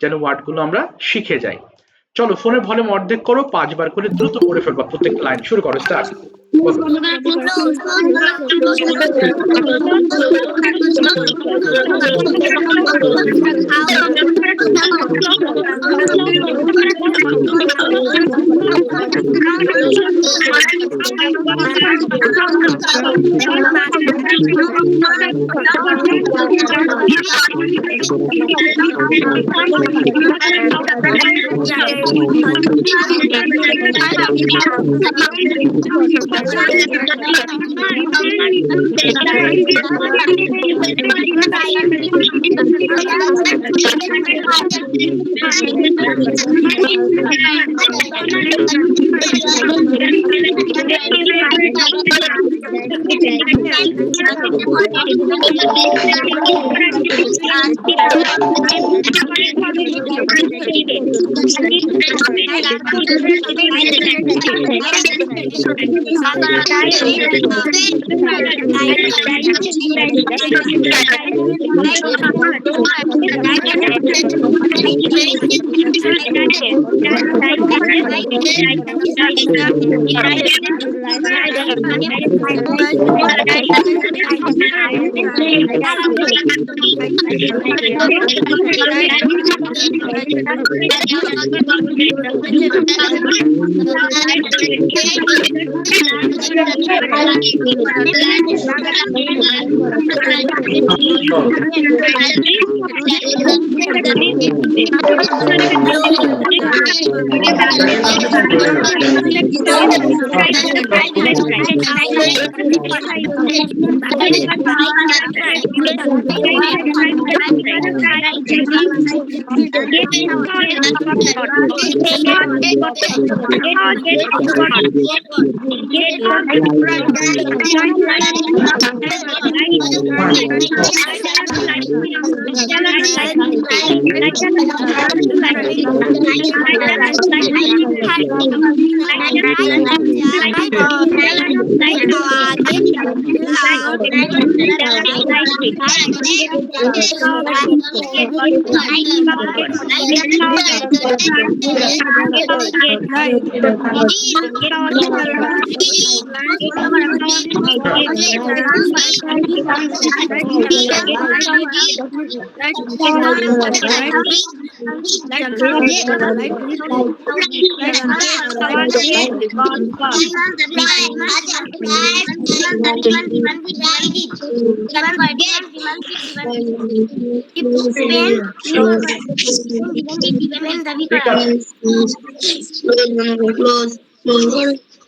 যেন ওয়ার্ডগুলো আমরা শিখে যাই। চলো ফোনের ভলিউম অর্ধেক করো, 5 বার করে দ্রুত পড়ে ফেলবা প্রত্যেকটা লাইন। শুরু করো, স্টার্ট।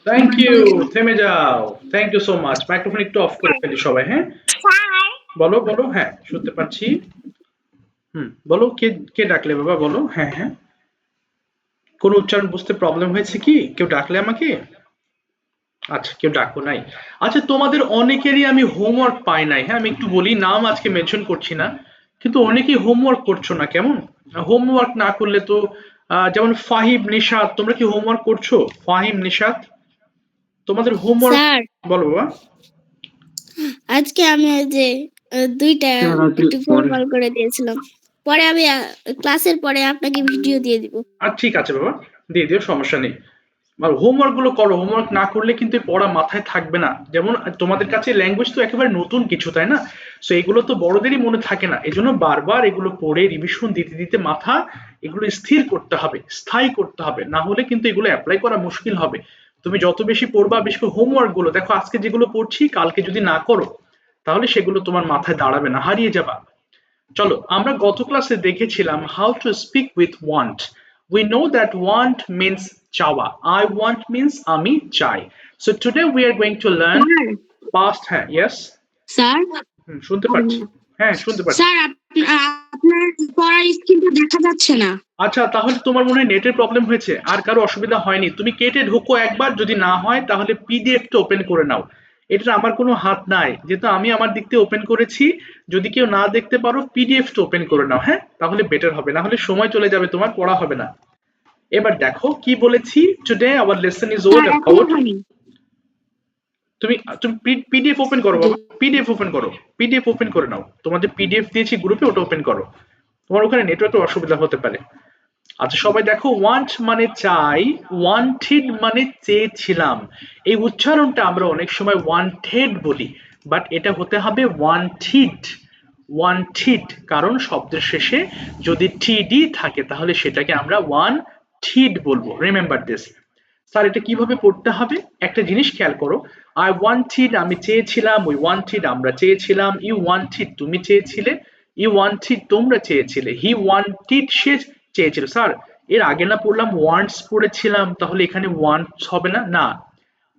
থ্যাংক ইউ, থেমে যাও। Thank you so much. Microphone একটু অফ করে ফেলি সবাই। হ্যাঁ, বলো বলো। হ্যাঁ, শুনতে পাচ্ছি। বলো, কে কে ডাকলে বাবা? বলো। হ্যাঁ হ্যাঁ, কোন উচ্চারণ বুঝতে প্রবলেম হয়েছে কি? কেউ ডাকলে আমাকে? আচ্ছা, কেউ ডাকো নাই। আচ্ছা, তোমাদের অনেকেরই আমি হোমওয়ার্ক পাই নাই। হ্যাঁ, আমি একটু বলি, নাম আজকে মেনশন করছি না, কিন্তু অনেকেই হোমওয়ার্ক করছো না। কেমন হোমওয়ার্ক না করলে তো যেমন ফাহিম, নিশাত, তোমরা কি হোমওয়ার্ক করছো? ফাহিম, নিশাত, তোমাদের হোমওয়ার্ক স্যার বলো বাবা। আজকে আমি ওই যে দুইটা একটু গোলমাল করে দিয়েছিলাম, পরে আমি ক্লাসের পরে আপনাকে ভিডিও দিয়ে দিব। ঠিক আছে বাবা, দিয়ে দিও, সমস্যা নেই। আর হোমওয়ার্ক গুলো করো। হোমওয়ার্ক না করলে কিন্তু এই পড়া মাথায় থাকবে না। যেমন তোমাদের কাছে ল্যাঙ্গুয়েজ তো একেবারে নতুন কিছু, তাই না? সো এগুলো তো বড়দেরই মনে থাকে না, এই জন্য বারবার এগুলো পড়ে রিভিশন দিতে দিতে মাথা এগুলো স্থির করতে হবে, স্থায়ী করতে হবে, না হলে কিন্তু এগুলো অ্যাপ্লাই করা মুশকিল হবে। তুমি যত বেশি পড়বা, বেশি করে হোমওয়ার্ক গুলো দেখো, আজকে যেগুলো পড়ছি কালকে যদি না করো তাহলে সেগুলো তোমার মাথায় দাঁড়াবে না, হারিয়ে যাবা। চলো, আমরা গত ক্লাসে দেখেছিলাম how to speak with want. We know that want means চাওয়া, I want means আমি চাই। So today we are going to learn past। হ্যাঁ, yes, স্যার শুনতে পাচ্ছি। হ্যাঁ, শুনতে পাচ্ছি। স্যার আপনার পড়ার স্ক্রিনটা দেখা যাচ্ছে না। আচ্ছা, তাহলে তোমার মনে হয় নেটের প্রবলেম হয়েছে। আর কারো অসুবিধা হয়নি? তুমি কেটে ঢোকো একবার, যদি না হয় তাহলে পিডিএফটা ওপেন করে নাও। এটা আমার কোনো হাত নাই, যেহেতু আমি আমার দিক থেকে ওপেন করেছি। যদি কেউ না দেখতে পারো, পিডিএফটা ওপেন করে নাও। হ্যাঁ, তাহলে বেটার হবে, না হলে সময় চলে যাবে, তোমার পড়া হবে না। এবার দেখো কি বলেছি। Today our lesson is all about. তুমি তুমি পিডিএফ ওপেন করো বাবা, পিডিএফ ওপেন করো, পিডিএফ ওপেন করে নাও। তোমাদের পিডিএফ দিয়েছি গ্রুপে, ওটা ওপেন করো। তোমার ওখানে নেটওয়ার্কের অসুবিধা হতে পারে। আচ্ছা সবাই দেখো, ওয়ান্ট মানে চাই, ওয়ান্টেড মানে চেয়েছিলাম। এই উচ্চারণটা আমরা অনেক সময় ওয়ান্টেড বলি, বাট এটা হতে হবে ওয়ান্টিড। ওয়ান্টিড, কারণ শব্দের শেষে যদি টিডি থাকে তাহলে সেটাকে আমরা ওয়ান্টিড বলবো। Remember this. স্যার এটা কিভাবে পড়তে হবে? একটা জিনিস খেয়াল করো, আই ওয়ান্টেড আমি চেয়েছিলাম, উই ওয়ান্টেড আমরা চেয়েছিলাম, ইউ ওয়ান্টেড তুমি চেয়েছিলে, ইউ ওয়ান্টেড তোমরা চেয়েছিলে, হি ওয়ান্টেড সে চেয়েছিল। স্যার এর আগে না পড়লাম ওয়ান্টস পড়েছিলাম, তাহলে এখানে ওয়ান্টস হবে না? না,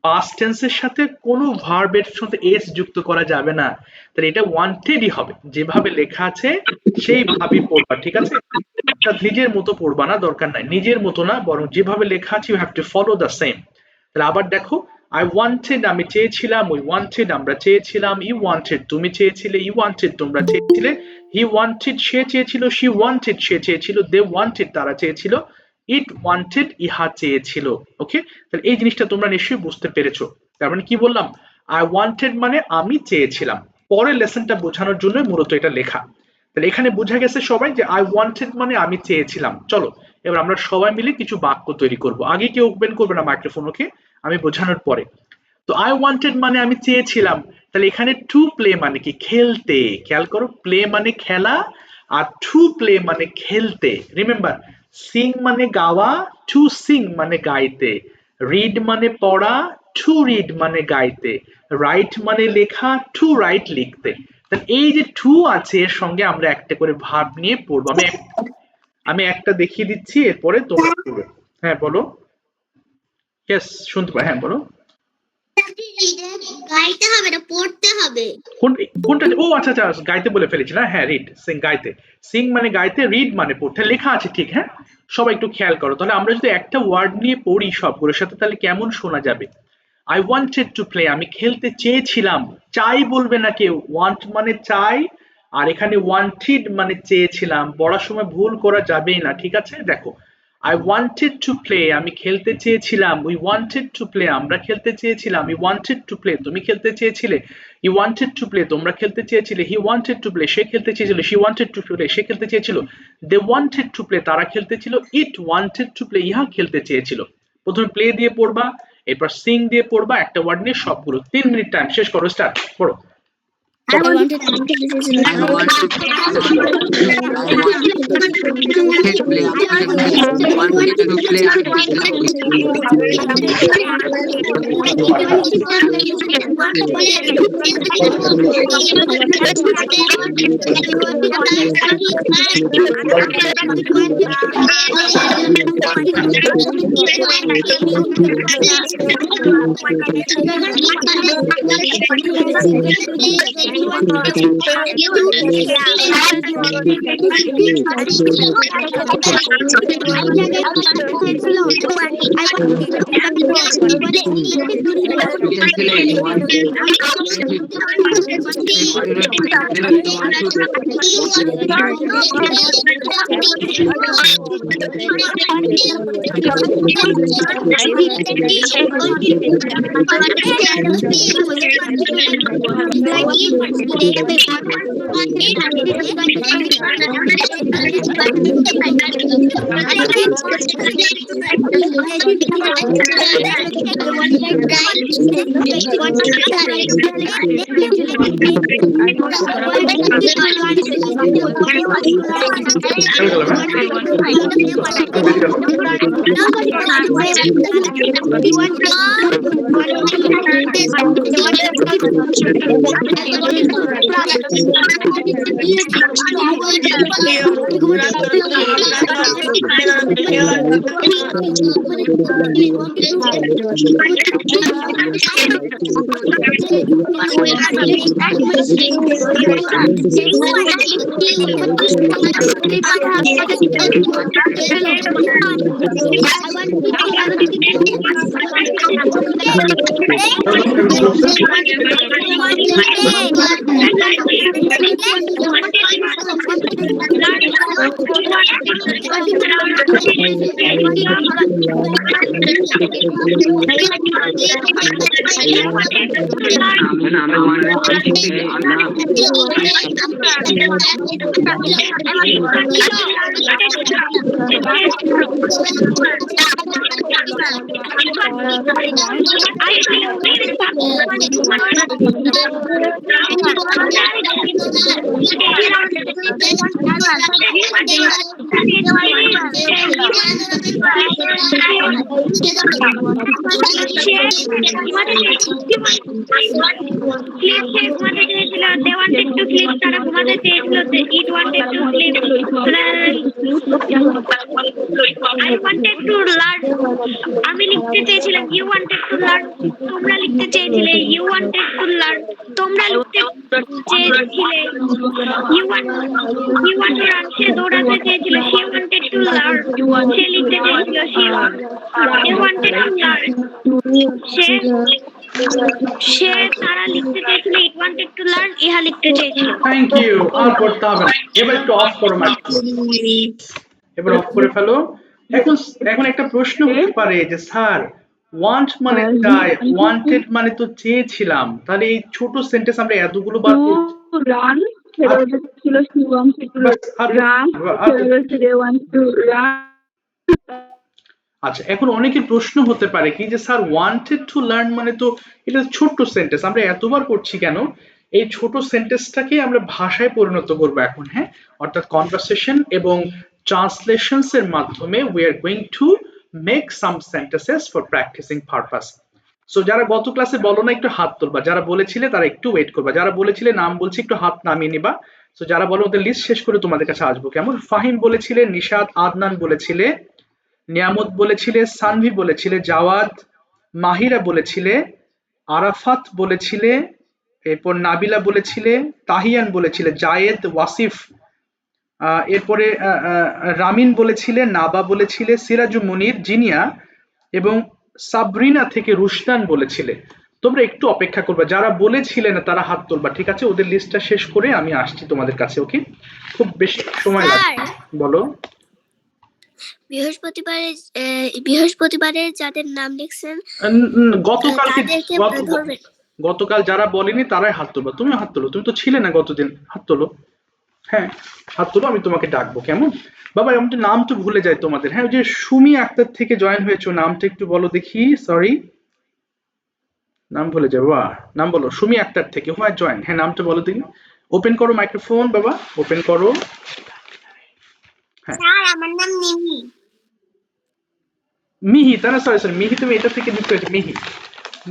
পাস্ট টেন্সের সাথে কোনো ভার্বের সাথে এস যুক্ত করা যাবে না, তাহলে এটা ওয়ান্টেডই হবে। যেভাবে লেখা আছে সেইভাবেই পড়বা, ঠিক আছে? নিজের মতো পড়বা না, দরকার নাই, নিজের মতো না, বরং যেভাবে লেখা আছে you have to follow the same. তাহলে আবার দেখো, আই ওয়ান্টেড আমি চেয়েছিলাম, উই ওয়ান্টেড আমরা চেয়েছিলাম, ইউ ওয়ান্টেড তুমি চেয়েছিলে, ইউ ওয়ান্টেড তোমরা চেয়েছিলে, হি ওয়ান্টেড সে চেয়েছিল, শি ওয়ান্টেড সে চেয়েছিল, দে ওয়ান্টেড তারা চেয়েছিল, ইট ওয়ান্টেড ইহা চেয়েছিল। ওকে, তাহলে এই জিনিসটা তোমরা নিশ্চয়ই বুঝতে পেরেছো। তার মানে কি বললাম, আই ওয়ান্টেড মানে আমি চেয়েছিলাম, পরের লেসনটা বোঝানোর জন্য মূলত এটা লেখা। তাহলে এখানে বোঝা গেছে সবাই যে আই ওয়ান্টেড মানে আমি চেয়েছিলাম। চলো এবার আমরা সবাই মিলে কিছু বাক্য তৈরি করব। আগে কেউ ওপেন করবে না মাইক্রোফোন, ওকে? আমি বোঝানোর পরে। তো আই ওয়ান্টেড মানে আমি চেয়েছিলাম, তাহলে এখানে টু প্লে মানে কি? খেলতে। খেয়াল করো, প্লে মানে খেলা, আর টু প্লে মানে খেলতে। রিমেম্বার, সিং মানে গাওয়া, টু সিং মানে গাইতে, রিড মানে পড়া, টু রিড মানে গাইতে, রাইট মানে লেখা, টু রাইট লিখতে। তাহলে এই যে টু আছে এর সঙ্গে আমরা একটা করে ভার্ব নিয়ে পড়বো। আমি একটা দেখিয়ে দিচ্ছি, এরপরে তোমরা পড়বে। হ্যাঁ বলো। ইয়েস শুনতে পাই, হ্যাঁ বলো। গাইতে হবে না, পড়তে হবে। কোনটা? ও আচ্ছা আচ্ছা, গাইতে বলে ফেলেছি না। হ্যাঁ রিড, সিং গাইতে, সিং মানে গাইতে, রিড মানে পড়তে, লেখা আছে ঠিক। হ্যাঁ সবাই একটু খেয়াল করো, তাহলে আমরা যদি একটা ওয়ার্ড নিয়ে পড়ি সবগুলোর সাথে তাহলে কেমন শোনা যাবে? আই ওয়ান্টেড টু প্লে আমি খেলতে চেয়েছিলাম। চাই বলবে না কেউ, ওয়ান্ট মানে চাই, আর এখানে ওয়ান্টেড মানে চেয়েছিলাম, পড়ার সময় ভুল করা যাবেই না, ঠিক আছে? দেখো, আই ওয়ান্টেড টু প্লে আমি খেলতে চেয়েছিলাম, উই ওয়ান্টেড টু প্লে আমরা খেলতে চেয়েছিলাম, ইউ ওয়ান্টেড টু প্লে তুমি খেলতে চেয়েছিলে, ইউ ওয়ান্টেড টু প্লে তোমরা খেলতে চেয়েছিলে, হি ওয়ান্টেড টু প্লে সে খেলতে চেয়েছিল, শি ওয়ান্টেড টু প্লে সে খেলতে চেয়েছিল, দে ওয়ান্টেড টু প্লে তারা খেলতে ছিল, ইট ওয়ান্টেড টু প্লে ইহা খেলতে চেয়েছিল। প্রথমে প্লে দিয়ে পড়বা, এরপর সিং দিয়ে পড়বা, একটা ওয়ার্ড নিয়ে সবগুলো। 3 মিনিট টাইম, শেষ করো, স্টার্ট পড়ো। I wanted to play. I want to play. I wanted to play. আমি লিখতে চেয়েছিলাম ইউ ওয়ান্টেড টু লার্ন, তোমরা লিখতে চেয়েছিলে ইউ ওয়ান্টেড টু লার্ন, তোমরা লিখতে চেয়েছিলে ইউ ওয়ান্ট টু রান, সে দৌড়াতে চেয়েছিল শি ওয়ান্টেড টু লার্ন, সে লিখতে চেয়েছিল শি ওয়ান্টেড টু লার্ন, সে তারা লিখতে চেয়েছিল ইট ওয়ান্টেড টু লার্ন, ইহা লিখতে চেয়েছিল। Thank you. আর করতে হবে না, এবার একটু অফ করো মাইক, এবার অফ করে ফেলো। এখন এখন একটা প্রশ্ন হতে পারে যে স্যার ওয়ান্ট মানে চাই, ওয়ান্টেড মানে তো চেয়েছিলাম, তাহলে এই ছোট সেন্টেন্স আমরা এতগুলো বার করছি। রান ছেলে ছিল she wanted to run, ছেলে ছিল they want to run। আচ্ছা, এখন অনেকের প্রশ্ন হতে পারে কি যে স্যার ওয়ান্টেড টু লার্ন মানে তো এটা ছোট্ট সেন্টেন্স, আমরা এতবার করছি কেন? এই ছোট সেন্টেন্সটাকে আমরা ভাষায় পরিণত করব এখন, হ্যাঁ, অর্থাৎ কনভারসেশন এবং ট্রান্সলেশনস এর মাধ্যমে we are going to make some sentences for practicing purpose. So যারা গত ক্লাসে বলো না একটু হাত তুলবা, যারা বলেছিলে তারা একটু ওয়েট করবা, যারা বলেছিলে নাম বলছি একটু হাত নামিয়ে নিবা। সো যারা বলো ওদের লিস্ট শেষ করে তোমাদের কাছে আসবো, কেমন? ফাহিম বলেছিলে, নিশাদ, আদনান বলেছিলে, নিয়ামত বলেছিলে, সানভি বলেছিলে, জাওয়াদ, মাহিরা বলেছিলে, আরাফাত বলেছিলে, এরপর নাবিলা বলেছিলে, তাহিয়ান বলেছিলে, জায়েদ, ওয়াসিফ, এরপরে রামিন বলেছিলে, নাবা বলেছিলে, সিরাজু মুনির, জিনিয়া এবং সাবরিনা থেকে রুশদান বলেছিলে। তোমরা একটু অপেক্ষা করবে, যারা বলেছিলে না তারা হাত তুলবা, ঠিক আছে? ওদের লিস্টটা শেষ করে আমি আসছি তোমাদের কাছে, ওকে? খুব বেশি সময় লাগবে। বলো। বৃহস্পতিবারে যাদের নাম লিখছেন গতকাল যারা বলেনি তারাই হাত তুলবা। তুমি হাত তোলো, তুমি তো ছিলে না গতদিন, হাত তোলো। হ্যাঁ, হাত তোলো, আমি তোমাকে ডাকবো, কেমন? বাবা আমি তো নাম তো ভুলে যাই তোমাদের। হ্যাঁ, ওই যে সুমি আক্তার থেকে জয়েন হয়েছো, নামটা একটু বলো দেখি। সরি, নাম ভুলে যাবো। নাম বলো, সুমি আক্তার থেকে হোয়াট জয়েন। হ্যাঁ, নামটা বলো দেখি। ওপেন করো মাইক্রোফোন বাবা, ওপেন করো। হ্যাঁ, স্যার আমার নাম নিমি। মিহি, তাই না? সরি সরি, মিহি তুমি এটা থেকে যুক্ত হয়েছে। মিহি,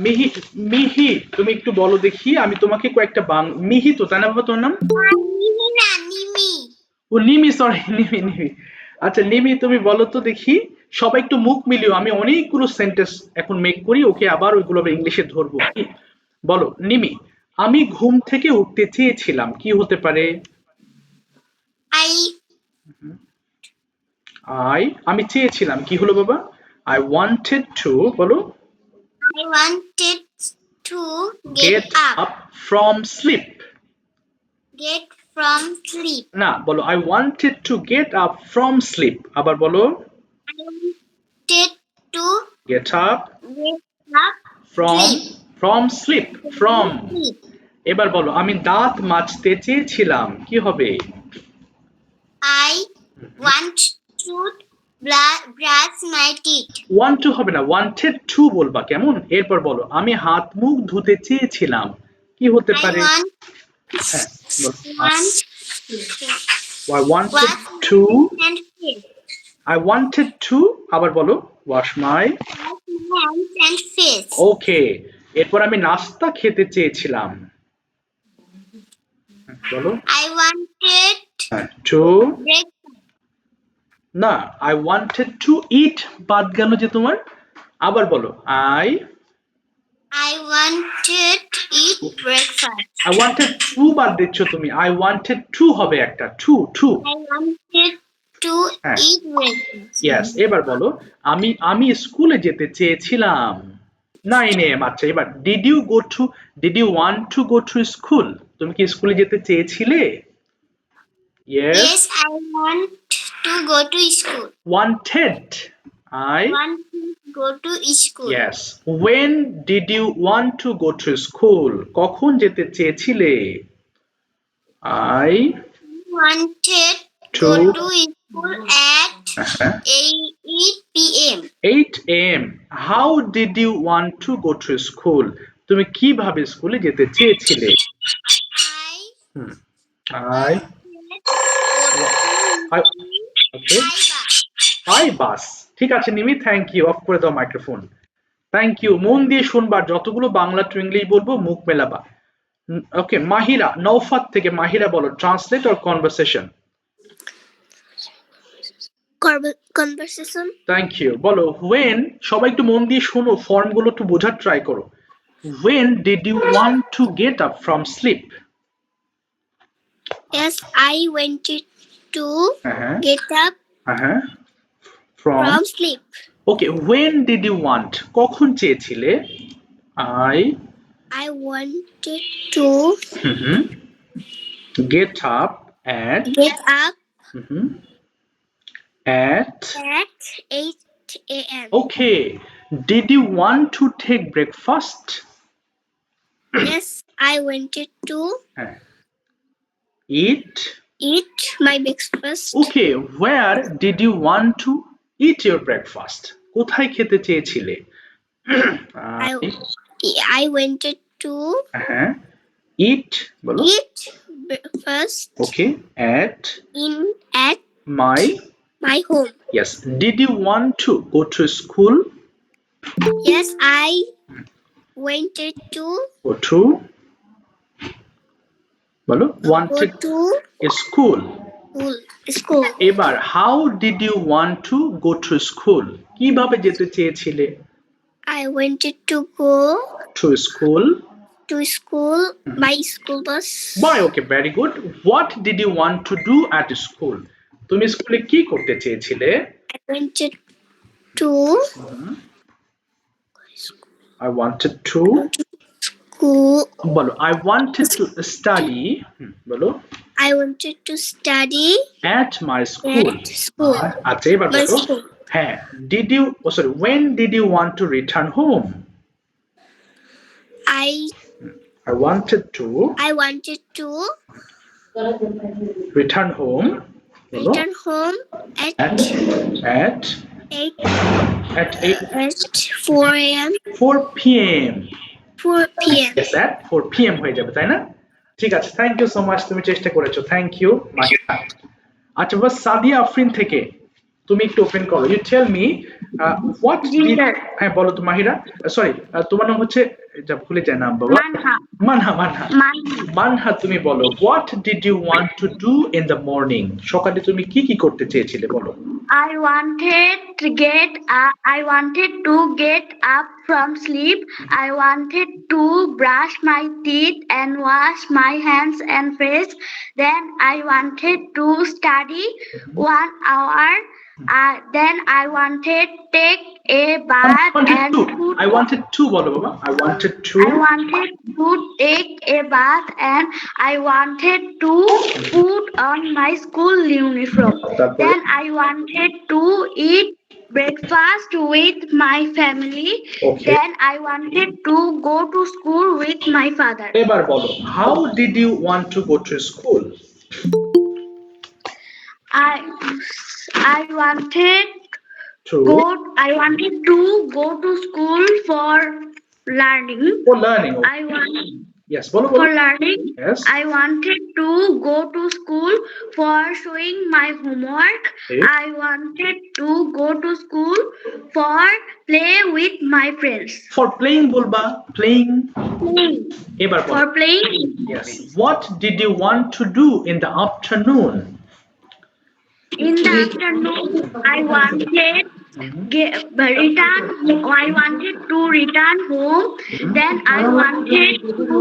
মিহি, মিহি তুমি একটু বলো দেখি, আমি তোমাকে কয়েকটা মিহি তো তাই না বাবা তোমার নাম? নিমি না, নিমি। ও নিমি, সরি, নিমি নিমি। আচ্ছা নিমি, তুমি বলো তো দেখি, সবাই একটু মুখ মিলিও, আমি অনেকগুলো সেন্টেন্স এখন মেক করি, ওকে? আবার ওইগুলো ইংলিশে ধরবো। বলো নিমি, আমি ঘুম থেকে উঠতে চেয়েছিলাম, কি হতে পারে? আমি চেয়েছিলাম, কি হলো বাবা? I wanted to, বলো। I wanted to get up from sleep. Get from sleep. না, বলো I wanted to get up from sleep. আবার বলো I wanted to get up sleep. from sleep. From. Sleep. এবার বলো আমি দাঁত মাজতে চেয়েছিলাম, কি হবে? I want to brush my teeth. want to হবে না, wanted to বলবা, কেমন? এরপর বলো আমি হাত মুখ ধুতে চেয়েছিলাম, কি হতে পারে? হ্যাঁ, I wanted to and face. I wanted to, আবার বলো wash my hands and face. ওকে। এরপর আমি নাস্তা খেতে চেয়েছিলাম, বলো I wanted to breakfast. না, I wanted to eat বাদ গেল যে তোমার। আবার বলো I wanted to eat breakfast. I wanted to বাদ দিচ্ছ তুমি, I wanted to হবে একটা, to I wanted to eat breakfast. yes। এবার বলো আমি স্কুলে যেতে চেয়েছিলাম। 9 AM। আচ্ছা, এবার did you want to go to school? তুমি কি স্কুলে যেতে চেয়েছিলে? Yes. Yes, I want to go to school. Wanted. I. Want to go to school. Yes. When did you want to go to school? কখন যেতে চেয়েছিলে? I Wanted to go to school at 8 p.m. 8 a.m. How did you want to go to school? তুমি কিভাবে স্কুলে যেতে চেয়েছিলে? I I wanted okay. by bus. By bus. ঠিক আছে নিমি, থ্যাংক ইউ। অফ করে দাও মাইক্রোফোন। Thank you. মন দিয়ে শুনবা, যতগুলো বাংলা টু ইংলিশ বলবো মুখ মেলাবা। ওকে, মাহিরা নওফাত থেকে। মাহিরা বলো, translate or conversation? Conversation. Thank you. বলো when, সবাই একটু মন দিয়ে শোনো, ফর্মগুলো একটু বোঝার ট্রাই করো। When did you want to get up from sleep? Yes, I wanted to Uh-huh. get up Uh-huh. From sleep. Okay, when did you want? কখন চেয়েছিলে? I wanted to Get up at get up at at 8 a.m. Okay. Did you want to take breakfast? Yes, I wanted to Eat. eat my breakfast. Okay, where did you want to eat your breakfast? কোথায় খেতে চেয়েছিলে? I wanted to Eat বলো। eat breakfast Okay, at at my home. Yes. Did you want to go to school? Yes, I wanted to Go to বলো go wanted to school. school. এবার how did you want to go to school? কিভাবে যেতে চেয়েছিলে? I wanted to go To school by school bus. Boy, okay, very good. What did you want to do at school? তুমি স্কুলে কি করতে চেয়েছিলে? I wanted to school. বলো I wanted to study বলো I wanted to study at my school. at school. আচ্ছা এবার My বলো school. হ্যাঁ when did you want to return home? I wanted to return home বলো return home at at 4 a.m. 4 p.m. 4 p.m. Yes, at 4 p.m. হয়ে যাবে তাই না? ঠিক আছে, থ্যাংক ইউ সো মাচ, তুমি চেষ্টা করেছো, থ্যাংক ইউ। আচ্ছা বাস সাদিয়া আফরিন থেকে, তুমি একটু ওপেন করো। ইউ টেল মি হোয়াট হ্যাঁ বলো তো মাহিরা, সরি তোমার নাম হচ্ছে, এটা ভুলে যায় নাম বাবা। মানহা তুমি বলো what did you want to do in the morning? সকালে তুমি কি কি করতে চেয়েছিলে বলো? I wanted to get up from sleep. I wanted to brush my teeth and wash my hands and face. Then I wanted to study 1 hour. Then I wanted take a bath I wanted to বলো বাবা। I wanted to take a bath and I wanted to put on my school uniform. Then I wanted to eat breakfast with my family. Okay. Then I wanted to go to school with my father. এবার বলো how did you want to go to school? I wanted to go to school for learning. Okay. Yes, বলো For learning. Yes. I wanted to go to school for showing my homework. Okay. I wanted to go to school for play with my friends. For playing বলবা, playing এবার বলো For playing. Yes. What did you want to do in the afternoon? In the afternoon, I wanted to return home. Then I wanted to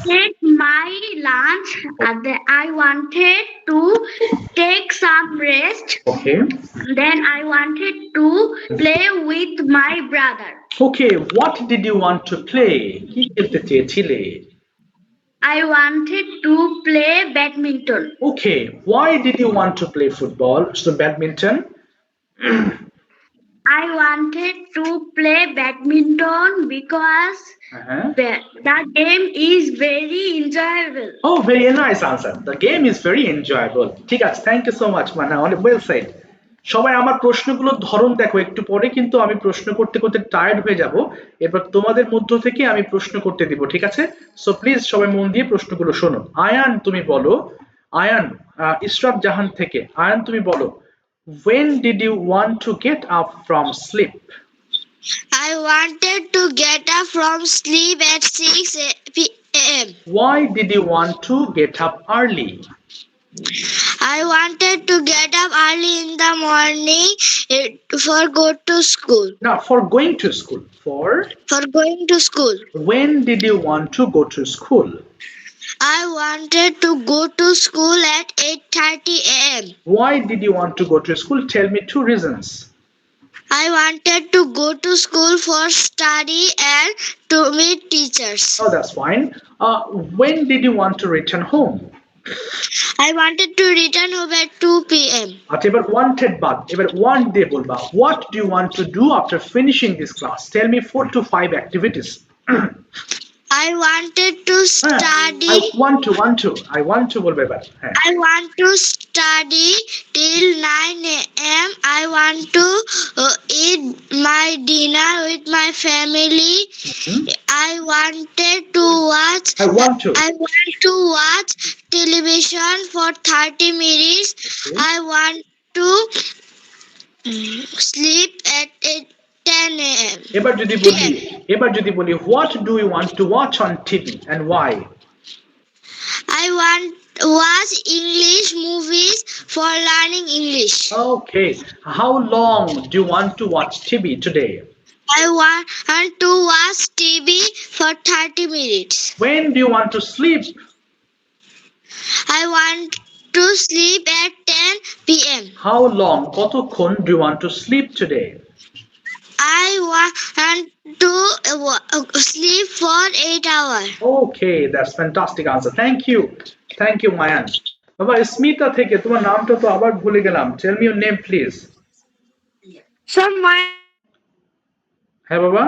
take my lunch. I wanted to take some rest. Okay. Then I wanted to play with my brother. Okay, what did you want to play? কি খেলতে চেয়েছিলে? I wanted to play badminton. Okay, why did you want to play football? So badminton. I wanted to play badminton because Uh-huh. the game is very enjoyable. Oh, very nice answer. The game is very enjoyable. ঠিক আছে, thank you so much মানা, অনেক well said. সবাই আমার প্রশ্নগুলোর ধরন দেখো, একটু পরে কিন্তু আমি প্রশ্ন করতে করতে টায়ার্ড হয়ে যাব। এবার তোমাদের মধ্য থেকে আমি প্রশ্ন করতে দিব, ঠিক আছে? সো প্লিজ সবাই মন দিয়ে প্রশ্নগুলো শোনো। আয়ান তুমি বলো, আয়ান ইশরাত জাহান থেকে, আয়ান তুমি বলো, when did you want to get up from sleep? I wanted to get up from sleep at 6 p.m. Why did you want to get up early? I wanted to get up early in the morning for go to school. Now for going to school. For going to school. When did you want to go to school? I wanted to go to school at 8:30 a.m. Why did you want to go to school? Tell me two reasons. I wanted to go to school for study and to meet teachers. Oh, that's fine. When did you want to return home? I wanted to return home at 2 p.m. আচ্ছা, এবার wanted বাদ, এবার want দিয়ে বলবা। What do you want to do after finishing this class? Tell me 4 to 5 activities. I wanted to study. I want to বলবে এবার। হ্যাঁ। I want to study till 9 a.m. I want to eat my dinner with my family. I wanted to watch. I want to watch television for 30 minutes. Okay. I want to sleep at 10 a.m. এবার যদি বলি what do you want to watch on TV and why? I want to watch English movies for learning English. Okay, how long do you want to watch TV today? I want to watch TV for 30 minutes. When do you want to sleep? I want to sleep at 10 p.m. How long, কতক্ষণ do you want to sleep today? I want to sleep for 8 hours. Okay, that's fantastic answer. Thank you Mayan. বাবা স্মিতা থেকে, তোমার নামটা তো আবার ভুলে গেলাম। Tell me your name please. Sir, my হ্যাঁ বাবা,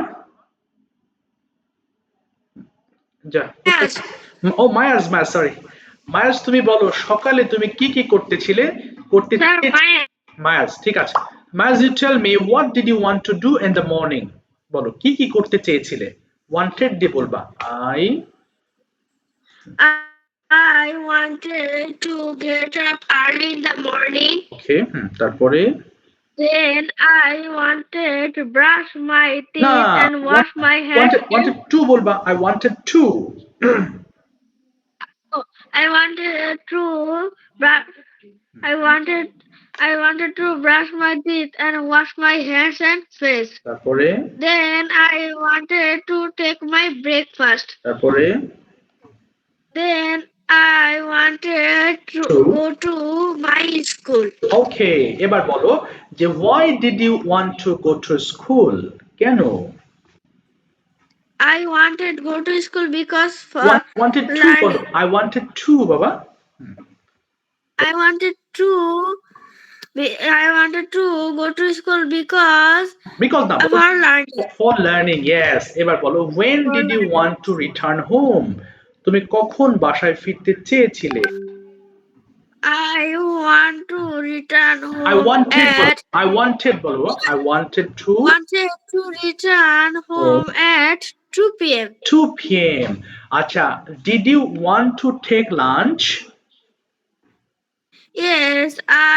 যা। ও মায়াজ, সরি মায়াজ, তুমি বলো সকালে তুমি কি কি করতেছিলে? মায়াজ, ঠিক আছে। Mayaz, you tell me what did you want to do in the morning? বলো কি কি করতে চেয়েছিলে? wanted দিয়ে বলবা I wanted to get up early in the morning. Okay, তারপরে? Then I wanted to brush my teeth and wash my hands. wanted to বলবা, I wanted to. I wanted to brush my teeth and wash my hands and face. তারপরে? Then I wanted to take my breakfast. তারপরে? Then I wanted to go to my school. Okay, এবার বলো যে why did you want to go to school? কেন? I wanted to go to school because wanted to বলো, I wanted to বাবা। I wanted to go to school because না, for learning. For learning, yes. এবার বলো when did you want to return home? তুমি কখন বাসায় ফিরতে চেয়েছিলে? I want to return home. I wanted বলো, I wanted to return home at 2 p.m. 2 p.m. আচ্ছা, did you want to take lunch? Yes,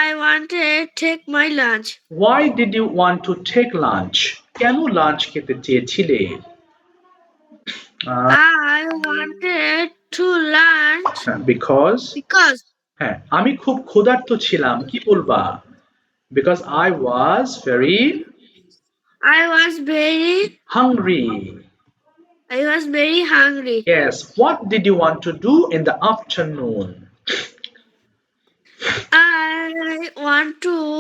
I wanted to take my lunch. Why did you want to take lunch? কেন lunch খেতে চেয়েছিলে? I wanted to lunch because হ্যাঁ, আমি খুব ক্ষুধার্ত ছিলাম, কি বলবা? Because I was very hungry. Yes. What did you want to do in the afternoon? I wanted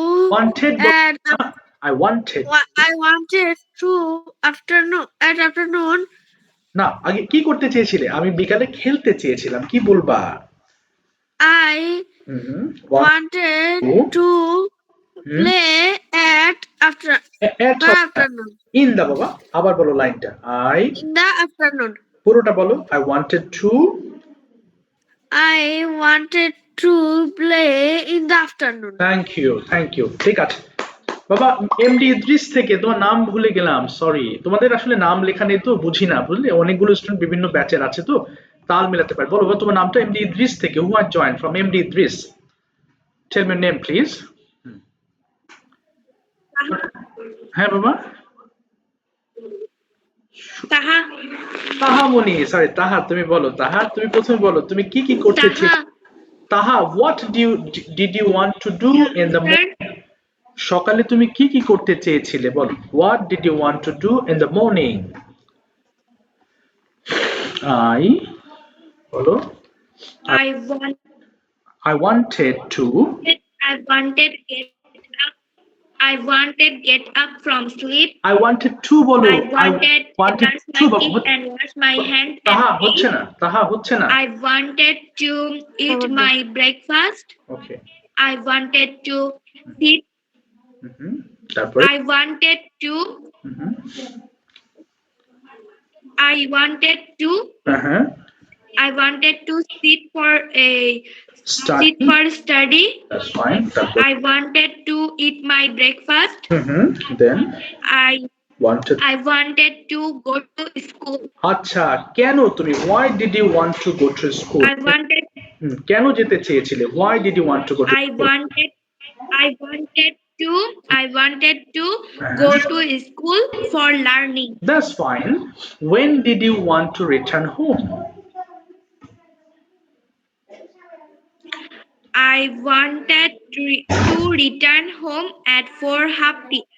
to afternoon না, আগে কি করতে চেয়েছিলে? আমি বিকালে খেলতে চেয়েছিলাম, কি বলবা? I hmm, wanted to play at afternoon. In the বাবা, আবার বলো লাইনটা। I, In the afternoon. পুরোটা বলো। I wanted to. I wanted to play in the afternoon. Thank you, ঠিক আছে বাবা। এমডি ইদ্রিস থেকে, তোমার নাম ভুলে গেলাম, সরি। তোমাদের আসলে নাম লেখা নেই তো, বুঝি না, বুঝলে, অনেকগুলো স্টুডেন্ট বিভিন্ন ব্যাচের আছে তো, তাল মেলাতে পারে। বলো বাবা, তোমার নামটা। এমডি ইদ্রিস থেকে, who are join from MD Idris, tell me name please. হ্যাঁ বাবা। তাহা তাহামণি, সরি তাহা, তুমি বলো। তাহা, তুমি প্রথমে বলো তুমি কি কি করতে তাহা চেয়ে। Taha, what did you want to do in the sir সকালে তুমি কি কি করতে চেয়েছিলে বলো। What did you want to do in the morning? I, বলো। I want I wanted to। I wanted I wanted get up from sleep. I wanted to বলো। I wanted wanted brush to my বাবা, teeth and wash my hands and তাহা face. হচ্ছে না, তাহা হচ্ছে না। I wanted to eat my breakfast. Okay. I wanted to sit. তারপরে। I wanted to. Hmm, I wanted to. হ্যাঁ, I wanted to sit for study, study. that's fine, তারপর। I wanted to eat my breakfast. then I wanted। wanted to go to school. আচ্ছা, কেন তুমি, why did you want to go to school? I wanted কেন যেতে চেয়েছিলে? why did you want to go to I school? wanted I wanted to go to school for learning. That's fine. When did you want to return home? I wanted to return home at 4:30 p.m.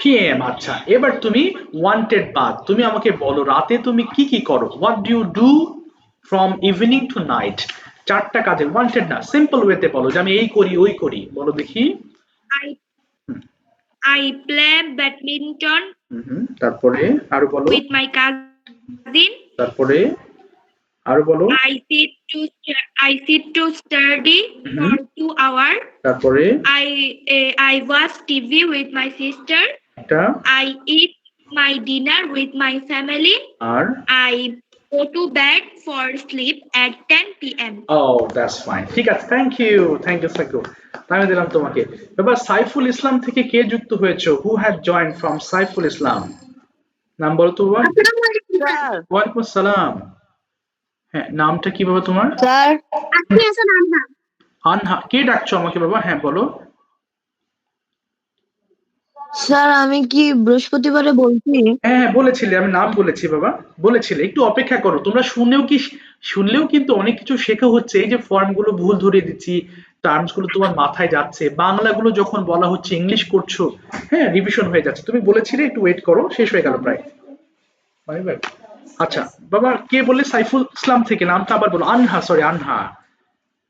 PM, আচ্ছা। এবার তুমি wanted বাদ, তুমি আমাকে বলো রাতে তুমি কি কি করো। What do you do from evening to night? চারটা কাজে, ওয়ান্টেড না, সিম্পল ওয়েতে বলো যে আমি এই করি ওই করি, বলো দেখি। I I play badminton তারপরে আরো বলো। with my cousin. তারপরে আরো বলো। I sit to study for 2 hours. তারপরে I watch TV with my sister. একটা I eat my dinner with my family. R I go to bed for sleep at 10 p.m. Oh, that's fine. ঠিক আছে, thank you, সাকু। আমি দিলাম তোমাকে। এবার সাইফুল ইসলাম থেকে কে যুক্ত হয়েছে? Who have joined from Saiful Islam? নাম বলো তো বাবা। ওয়ালাইকুম আসসালাম। হ্যাঁ, নামটা কি বাবা তোমার? Sir, আনহা। কে ডাকছো আমাকে বাবা? হ্যাঁ বলো। স্যার আমি কি বৃহস্পতিবারে বলছি? হ্যাঁ হ্যাঁ, বলেছিলে, আমি নাম বলেছি বাবা, বলেছিলে। একটু অপেক্ষা করো, তোমরা শুনলেও কিন্তু অনেক কিছু শেখা হচ্ছে। এই যে ফর্ম গুলো ভুল ধরিয়ে দিচ্ছি, টার্মস গুলো তোমার মাথায় যাচ্ছে, বাংলাগুলো যখন বলা হচ্ছে ইংলিশ করছো, হ্যাঁ রিভিশন হয়ে যাচ্ছে। তুমি বলেছিলে একটু ওয়েট করো, শেষ হয়ে গেল প্রায়। আচ্ছা বাবা, কে বললে? সাইফুল ইসলাম থেকে, নামটা আবার বলো। আনহা, সরি আনহা।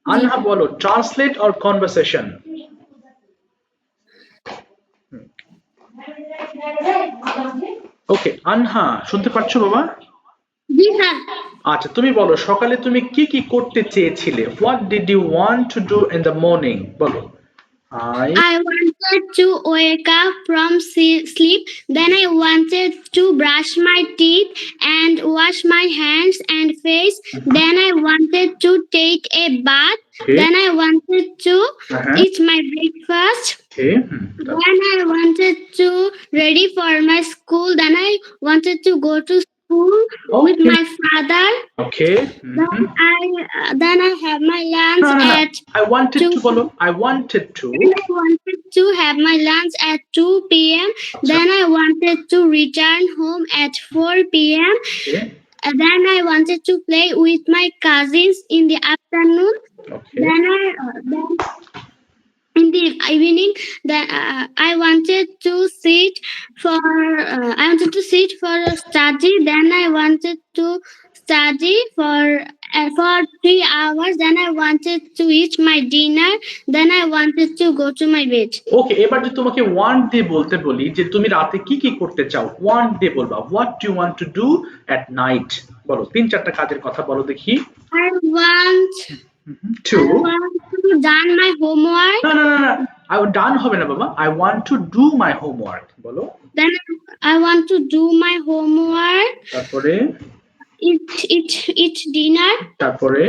আনহা বলো, ট্রান্সলেট অর কনভারসেশন? ওকে আনহা, শুনতে পাচ্ছো বাবা? জি স্যার। আচ্ছা, তুমি বলো সকালে তুমি কি কি করতে চেয়েছিলে। What did you want to do in the morning? বলো। I wanted to wake up from sleep. Then I wanted to brush my teeth and wash my hands and face. Then I wanted to take a bath. Okay. Then I wanted to Uh-huh. eat my breakfast. Okay. Then I wanted to ready for my school. Then I wanted to go to school with Okay. my father. Okay. Then I have my lunch at I wanted to 2 বলো। I wanted to। Then I wanted to have my lunch at 2 p.m. Then I wanted to return home at 4 p.m. Okay. Then I wanted to play with my cousins in the afternoon. Okay. Then in the evening, I wanted to sit for study. Then I wanted to study for for 3 hours. Then I wanted to eat my dinner. Then I wanted to go to my bed. ওকে, এবার যদি তোমাকে want দিয়ে বলতে বলি যে তুমি রাতে কি কি করতে চাও, ওয়ান্ট দিয়ে বলবা what do you want to do at night. বলো 3-4টা কাজের কথা বলো দেখি। I want to to done my homework. না না না না, আই ডান হবে না বাবা, I want to do my homework বলো। Then I want to do my homework. তারপরে Eat dinner. তারপরে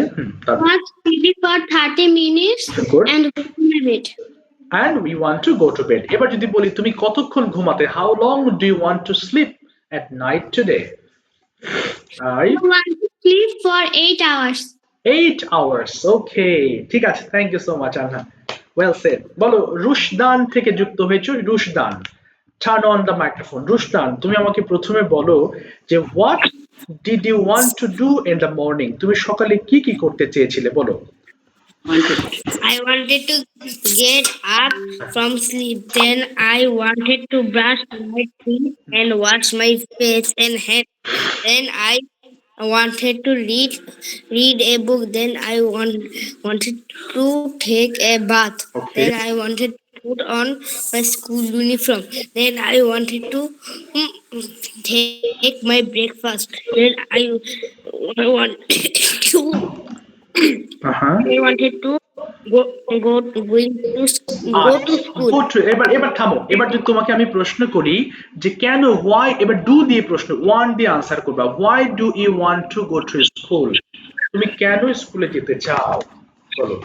তারপর Watch TV for 30 minutes. Good. And go to my bed. and we want to go to bed। এবার যদি বলি তুমি কতক্ষণ ঘুমাতে, how long do you want to sleep at night today? I want to sleep for 8 hours. 8 hours, okay, ঠিক আছে, thank you so much আনহা, well said. বলো রুশদান থেকে যুক্ত হয়েছো, Rushdan, turn on the microphone. Rushdan, তুমি আমাকে প্রথমে বলো যে what did you want to do in the morning, তুমি সকালে কি কি করতে চেয়েছিলে বলো। I wanted to get up from sleep. Then I wanted to brush my teeth and wash my face and hands. Then I wanted to read a book. Then I wanted to take a bath. Okay. Then I wanted to put on my school uniform. Then I wanted to take my breakfast. Then I wanted to I wanted to go to school. এবার থামো, এবার যদি তোমাকে আমি প্রশ্ন করি যে কেন, হোয়াই, এবার ডু দিয়ে প্রশ্ন, ওয়ান দিয়ে আনসার করবা। Why do you want to go to school, তুমি কেন স্কুলে যেতে চাও বলো।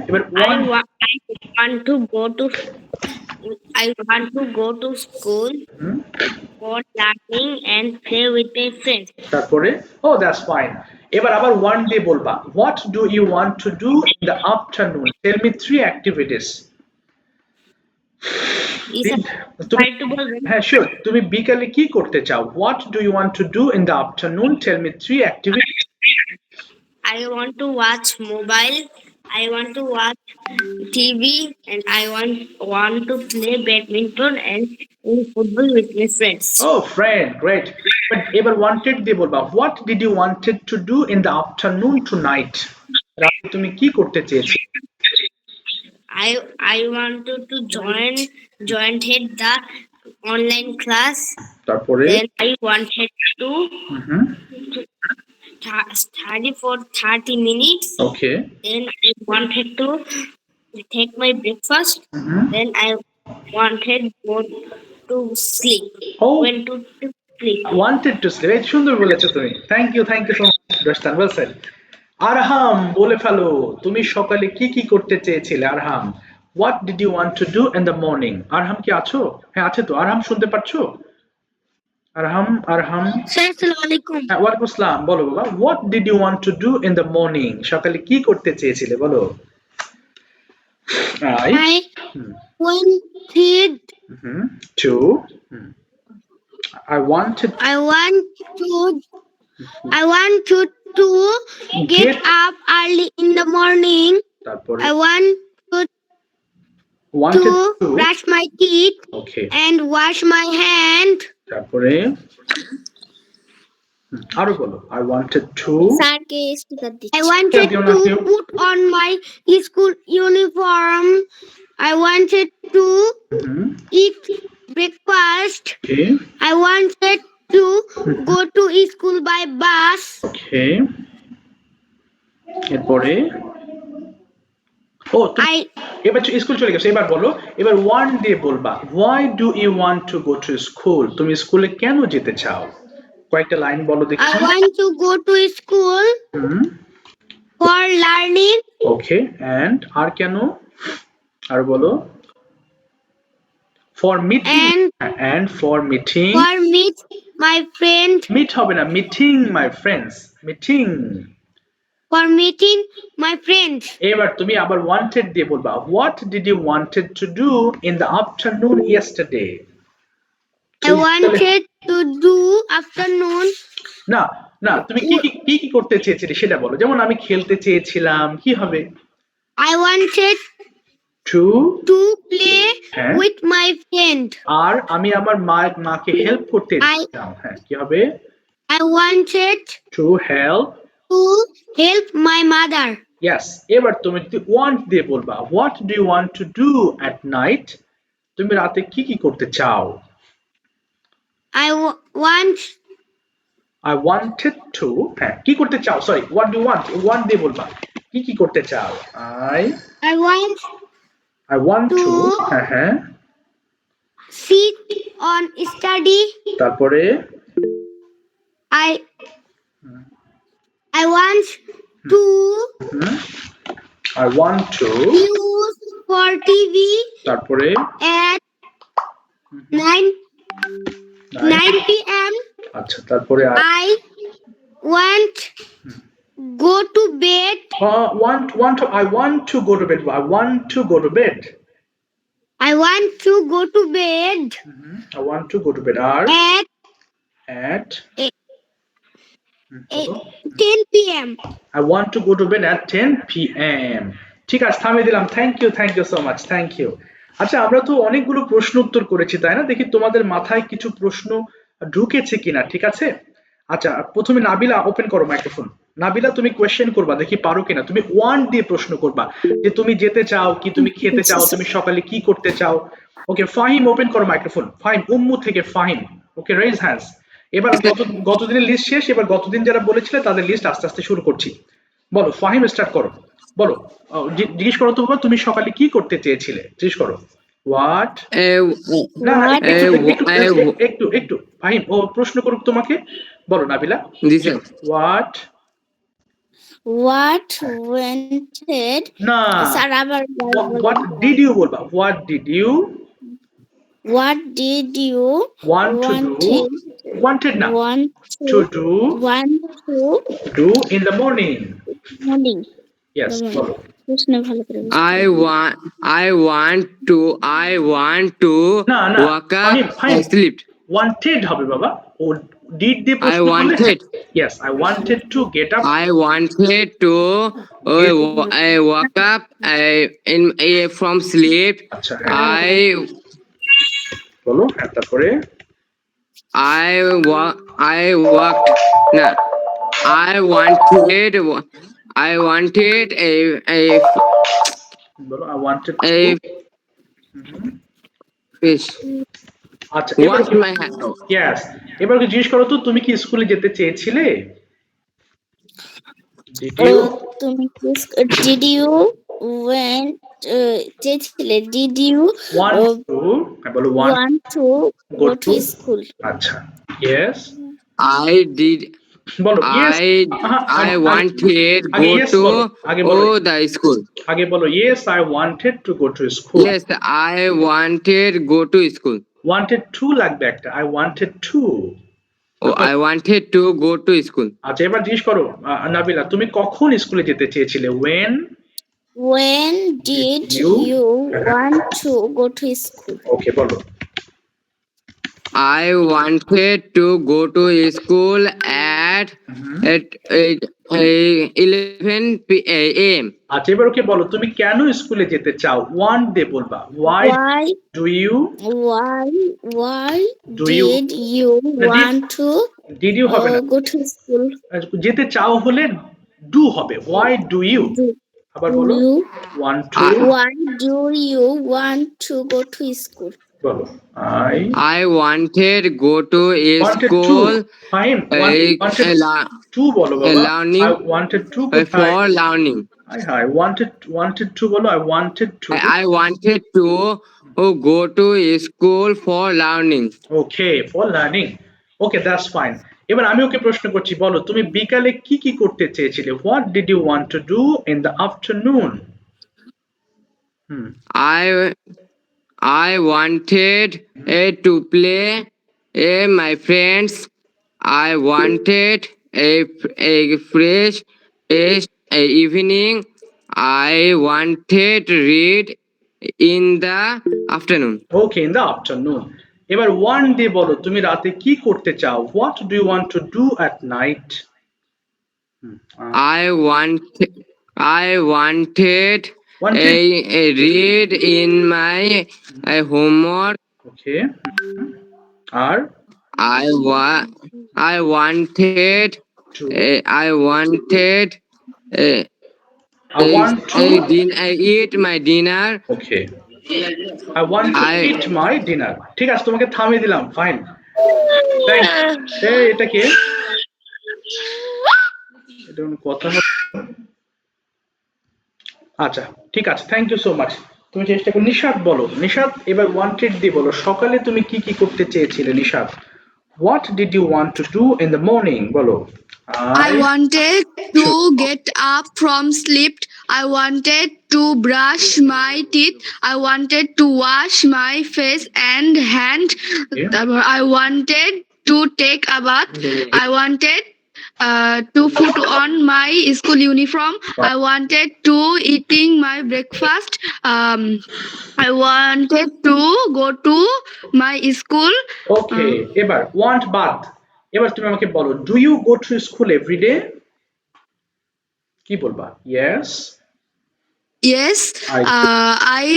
এবার I want to go to school for learning and play with my friends. তারপরে ও দ্যাটস ফাইন। এবার আবার ওয়ান দিয়ে বলবা, what do you want to do in the afternoon, tell me 3 activities. হ্যাঁ শিওর, তুমি বিকালে কি করতে চাও, what do you want to do in the afternoon, tell me 3 activities. I want to watch mobile. I want to watch TV, and I want to play badminton and football with my friends. Oh, friend, great. But ever wanted দিয়ে বলবা, what did you wanted to do in the afternoon tonight? রাতে তুমি কি করতে চেয়েছো? I wanted to join the online class. তারপরে Then I wanted to study for 30 minutes. Okay. Then I wanted to take my breakfast. Then I wanted to sleep. Oh. Went to sleep. Wanted to sleep. এই সুন্দর বলেছো তুমি। Thank you so much, Rashtan. Well said. আরহাম, বলে ফেলো তুমি সকালে কি কি করতে চেয়েছিলে। আরহাম, what did you want to do in the morning? আরহাম কি আছো? হ্যাঁ আছে তো। আরহাম শুনতে পাচ্ছো? আরহাম Assalamu alaikum. ওয়ালাইকুম আসসালাম, বলো বাবা, what did you want to do in the morning? সকালে কি করতে চেয়েছিলে বলো। I wanted to I wanted to get up early in the morning. তারপরে I wanted wanted to to brush my teeth okay, and wash my hand. তারপরে আরো বলো। I wanted to I wanted Yeah, to you- put on my school uniform. I wanted to eat breakfast. okay, I wanted to go to school by bus. okay, এরপরে ও I এবার school চলে গেছে। এবার বলো, এবার ওয়ান দিয়ে বলবা, why do you want to go to school, তুমি স্কুলে কেন যেতে চাও, কয়েকটা লাইন বলো দেখি। want to go to school for learning okay, and আর কেন, আর বলো, for meeting and for meeting for meet my friend meet হবে না, meeting my friends, meeting। for meeting my friends. এবার তুমি আবার wanted দিয়ে বলবা, what did you wanted to do in the afternoon yesterday? I wanted to do afternoon. না না, তুমি কি কি করতে চেয়েছিলে সেটা বলো। যেমন আমি খেলতে চেয়েছিলাম, কি হবে? I wanted to play হ্যাঁ, with my friend. আর আমি আমার মাকে হেল্প করতে চেয়েছিলাম, হ্যাঁ কি হবে? I wanted to help. to help my mother. Yes, এবার তুমি যদি want দিয়ে বলবা, what do you want to do at night? তুমি রাতে কি কি করতে চাও? I want I wanted to, হ্যাঁ কি করতে চাও, sorry what do you want দিয়ে বলবা, কি কি করতে চাও? I want I want to, To- হ্যাঁ হ্যাঁ, sit on study. তারপরে I want to I want to, use for TV তারপরে at 9 p.m. আচ্ছা তারপরে I want go to bed. I want to go to bed. I want to go to bed. I want to go to bed I want to go to bed. Are at at 10 p.m. I want to go to bed at 10 p.m. ঠিক আছে, থামিয়ে দিলাম। Thank you so much, thank you. আচ্ছা, আমরা তো অনেকগুলো প্রশ্ন উত্তর করেছি, তাই না? দেখি তোমাদের মাথায় কিছু প্রশ্ন ঢুকেছে কিনা, ঠিক আছে? আচ্ছা, প্রথমে নাবিলা, ওপেন করো মাইক্রোফোন। নাবিলা, তুমি কোয়েশ্চেন করবা, দেখি পারো কিনা। তুমি ওয়ান্ট দিয়ে প্রশ্ন করবা, যে তুমি যেতে চাও কি, তুমি খেতে চাও, তুমি সকালে কি করতে চাও। ওকে, ফাহিম, ওপেন করো মাইক্রোফোন। ফাহিম, উম্মু থেকে ফাহিম। ওকে, রেইজ হ্যান্ডস। এবার গতদিনের লিস্ট শেষ, এবার গতদিন যারা বলেছিলে তাদের লিস্ট আস্তে আস্তে শুরু করছি। বলো ফাহিম, স্টার্ট করো। বলো, জিজ্ঞেস করো তো বাবা, তুমি সকালে কি করতে চেয়েছিলে, জিজ্ঞেস করো। হোয়াট, না না, একটু একটু ফাহিম, ও প্রশ্ন করুক তোমাকে। বলো নাবিলা। হোয়াট wanted না, স্যার আবার হোয়াট ডিড ইউ বলবা। What did you what did you want to do, wanted না, want to to do in the morning. morning? Yes, বলো। প্রশ্ন ভালো করে I want to না না, wake up Fahim, Fahim, and sleep. wanted হবে বাবা। ও ডিড দিয়ে I প্রশ্ন করলে, wanted. yes, I wanted to get up. I wanted to wake up from sleep. আচ্ছা, হ্যাঁ, I বলো, হ্যাঁ তারপরে। I walked. No, I wanted বলো, I wanted a fish. আচ্ছা, Wash my hands. yes, এবার ওকে জিজ্ঞেস করো তো, তুমি কি স্কুলে যেতে চেয়েছিলে? Did you তুমি did you went চেয়েছিলে did you want to, হ্যাঁ বলো, want to go go to to school? আচ্ছা, yes, I did. বলো, yes, I wanted আগে go yes to বলো, আগে বলো, the school. আগে বলো, yes, I wanted to go to school. Yes, I wanted go to school. wanted to লাগবে একটা, I wanted to। Oh, I wanted to go to school. আচ্ছা, এবার জিজ্ঞেস করো নাবিলা, তুমি কখন স্কুলে যেতে চেয়েছিলে? When did you- you want to go to school? ওকে, বলো। I wanted to go to school at 11 a.m. আচ্ছা, এবার ওকে বলো, তুমি কেন স্কুলে যেতে চাও? want দিয়ে বলবা। why do you Why Do you- did you want to did you হবে না, go to school? যেতে চাও হলে do হবে। why do you, আবার বলো, You want to, Why do you want to go to school? বলো, I wanted go to wanted school to, fine, wanted to বলো বাবা। learning, I wanted to for learning. I wanted to বলো, I wanted to। I wanted to go to school for learning. Okay, for learning. Okay, that's fine. এবার আমি ওকে প্রশ্ন করছি, বলো তুমি বিকালে কি কি করতে চেয়েছিলে? What did you want to do in the afternoon? I wanted to play my friends. I wanted a fresh evening. I wanted read in the afternoon. Okay, in the afternoon. এবার one দিয়ে বলো, তুমি রাতে কি করতে চাও? What do you want to do at night? I wanted Wanted? a read in my homework. Okay. R I wanted to I wanted I want to I eat my dinner. okay I want to I eat my dinner ঠিক আছে তোমাকে থামিয়ে দিলাম fine thank এই এটা কি এটা কোনো কথা হলো? আচ্ছা ঠিক আছে থ্যাংক ইউ সো মাচ তুমি চেষ্টা করো নিশাদ বলো নিশাদ এবার ওয়ান্টেড দিয়ে বলো সকালে তুমি কি কি করতে চেয়েছিলে Nishad what did you want to do in the morning বলো I wanted to get up from sleep. I wanted to brush my teeth. I wanted to wash my face and hand. I wanted to take a bath. I wanted to put on my school uniform. I wanted to eating my breakfast. I wanted to go to my school. Okay এবার want বাদ এবার তুমি আমাকে বলো do you go to school everyday কি বলবা yes Yes, I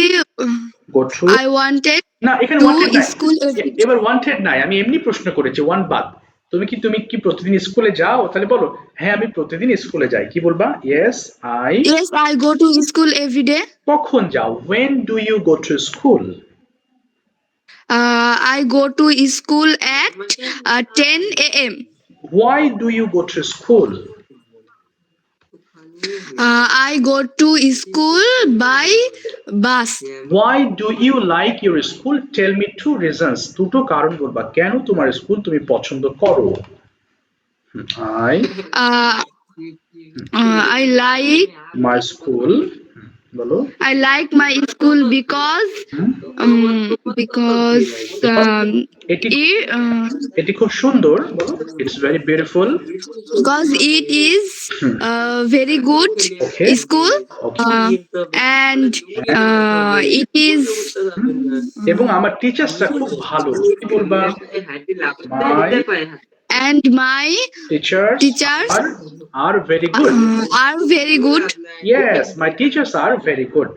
go to I wanted না এখানে to ওয়ান্টেড নাই school every এবার ওয়ান্টেড নাই আমি এমনি প্রশ্ন করেছি ওয়ান বাদ তুমি কি প্রতিদিন স্কুলে যাও তাহলে বলো হ্যাঁ আমি প্রতিদিন স্কুলে যাই কি বলবা yes I Yes, I go to school every day. কখন যাও when do you go to school I go to school at 10 a.m. why do you go to school I go to school by bus. why do you like your school tell me two reasons দুটো কারণ বলবা কেন তোমার school তুমি পছন্দ করো I Uh, I like my school বলো my school because এটি it, এটি খুব সুন্দর বলো it's very beautiful because it is very good Okay. school and it is এবং আমার টিচার্সরা খুব ভালো কি বলবা and my teachers Teachers are very good are very good. yes my teachers are very good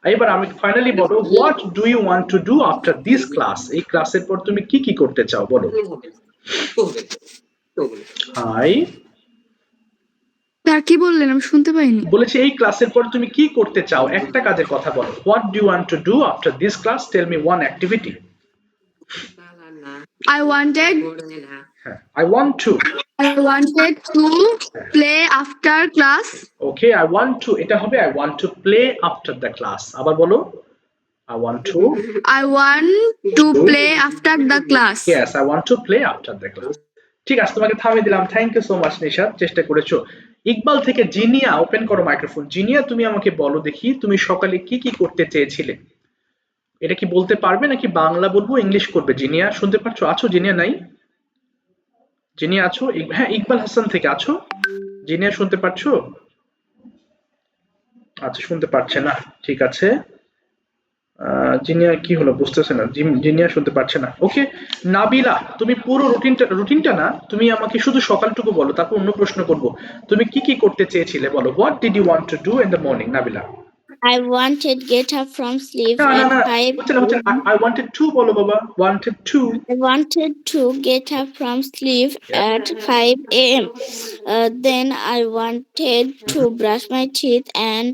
এবার আমি ফাইনালি বলো what do you want to do after this class এই ক্লাসের পর তুমি কি কি করতে চাও বলো I তার কি বললেন আমি শুনতে পাইনি বলেছি এই ক্লাসের পর তুমি কি করতে চাও একটা কাজের কথা বলো what do you want to do after this class tell me one activity I wanted I want to play after class. okay I want to এটা হবে I want to play after the class আবার বলো I want to play after the class. yes I want to play after the class ঠিক আছে তোমাকে থামিয়ে দিলাম thank you so much Nishad চেষ্টা করেছো ইকবাল থেকে জিনিয়া ওপেন করো মাইক্রোফোন জিনিয়া তুমি আমাকে বলো দেখি তুমি সকালে কি কি করতে চেয়েছিলে এটা কি বলতে পারবে নাকি বাংলা বলবো ইংলিশ করবে জিনিয়া শুনতে পাচ্ছো আছো জিনিয়া নাই জিনিয়া আছো হ্যাঁ ইকবাল হাসান থেকে আছো জিনিয়া শুনতে পাচ্ছো আচ্ছা শুনতে পারছে না ঠিক আছে জিনিয়া কি হলো বুঝতেছে না জিনিয়া শুনতে পারছে না ওকে নাবিলা তুমি পুরো রুটিনটা না তুমি আমাকে শুধু সকালটুকু বলো তারপর অন্য প্রশ্ন করব তুমি কি কি করতে চেয়েছিলে বলো what did you want to do in the morning Nabila I wanted get up from sleep না না at না 5 হচ্ছে না I wanted to বলো বাবা wanted to I wanted to get up from sleep at 5 a.m. Then I wanted to brush my teeth and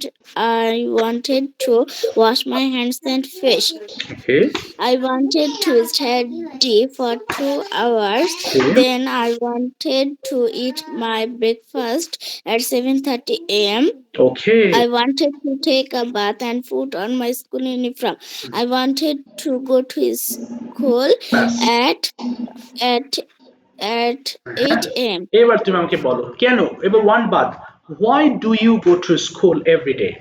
I wanted to wash my hands and face. okay I wanted to study for 2 hours. Okay. Then I wanted to eat my breakfast at 7:30 a.m. okay I wanted to take a bath and put on my school uniform. I wanted to go to school at 8 a.m. এবার তুমি আমাকে বলো কেন এবার one বাদ why do you go to school every day